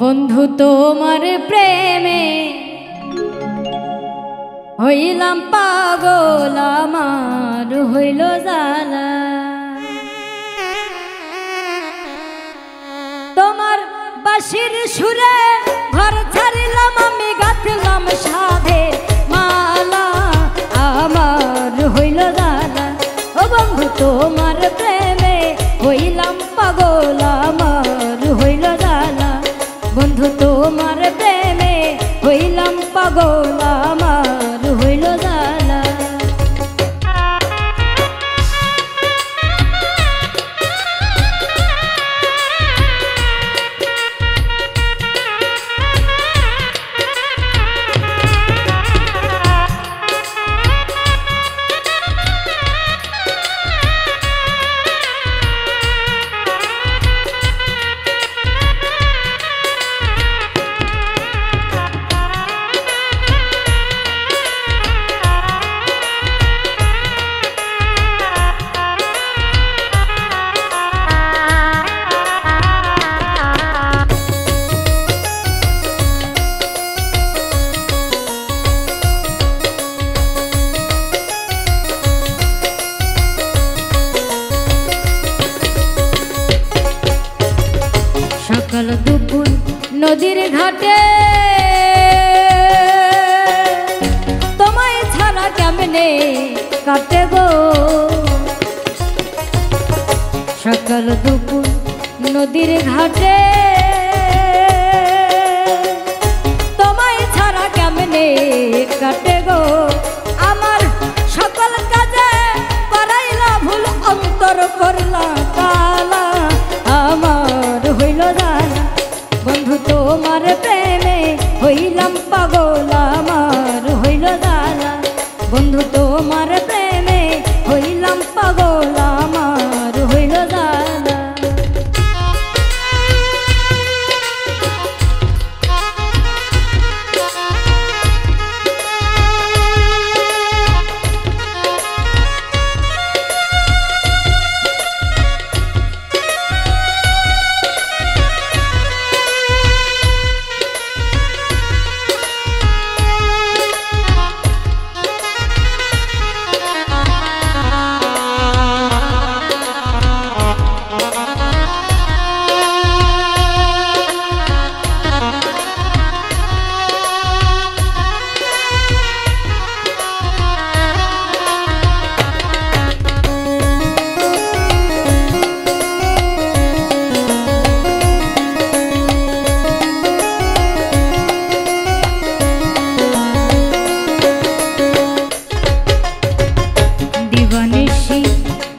বন্ধু তোমার প্রেমে হইলাম পাগল, আমার হইল জ্বালা। তোমার বাঁশির সুরে ঘর ছাড়িলাম, আমি গাঁথলাম সাধের মালা, আমার হইল জ্বালা। ও বন্ধু তোমার প্রেমে হইলাম পাগল, আমার হইল জ্বালা। বন্ধু তোমার প্রেমে হইলাম পাগল, আমার হইল জ্বালা। সকাল দুপুর নদীর ঘাটে তোমায় ছাড়া কেমনে কাটে গো। সকাল দুপুর নদীর ঘাটে তোমায় ছাড়া কেমনে কাটে গো। আমার সকল কাজে করাইলা ভুল, অন্তর করলা কালা, আমার হইল জ্বালা। বন্ধু তোমার প্রেমে হইলাম পাগল, আমার হইল জ্বালা। বন্ধু তোমার প্রেমে হইলাম পাগল, আমার হইল জ্বালা।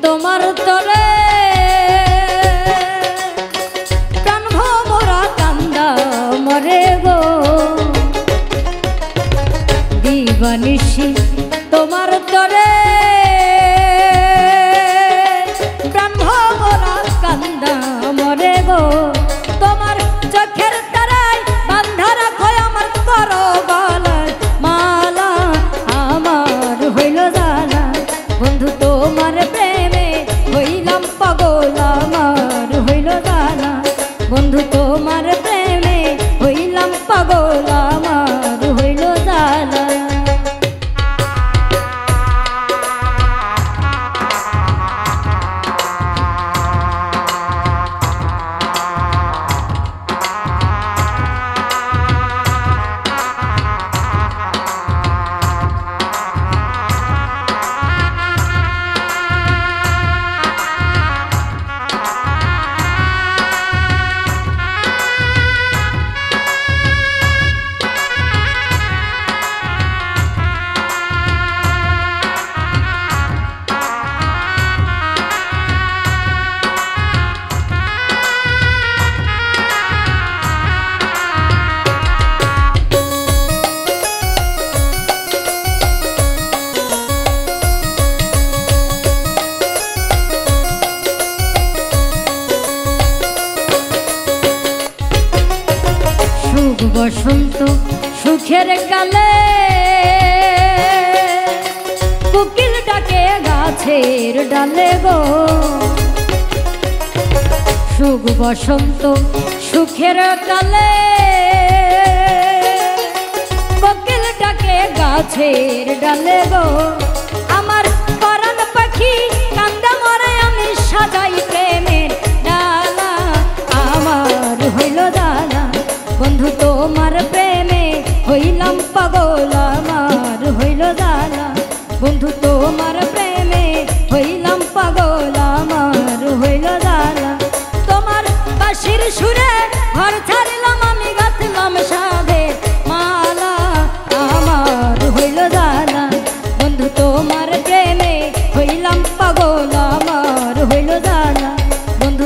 তোমার তরে প্রাণ ভরা কান্দা মরে গো। দিবানিশি তোমার তরে প্রাণ ভরা কান্দা মরে গো। তোমার চোখের তারায় বান্ধা রাখো আমার করো গলায় মালা, আমার হইল জ্বালা। বন্ধু তোমার প্রেমে হইলাম পাগল, আমার হইল জ্বালা। বন্ধু তোমার প্রেমে হইলাম পাগল, আমার হইল জ্বালা। বসন্ত সুখের কালে কোকিল ডাকে গাছের ডালে গো। সুখ বসন্ত সুখের কালে কোকিল ডাকে গাছের ডালে গো আমার পরাণ পাখি কান্দা মরে আমি সাজাই প্রেমের ডালা আমার হইল ডালা বন্ধু তোমার প্রেমে হইলাম পাগল আমার হইল ডালা বন্ধু তোমার প্রেমে হইলাম পাগল আমার হইল ডালা তোমার বাঁশির সুরে ঘর ছাড়লাম আমি গাঁথলাম সাধের মালা আমার হইল ডালা বন্ধু তোমার প্রেমে হইলাম পাগল আমার হইল ডালা বন্ধু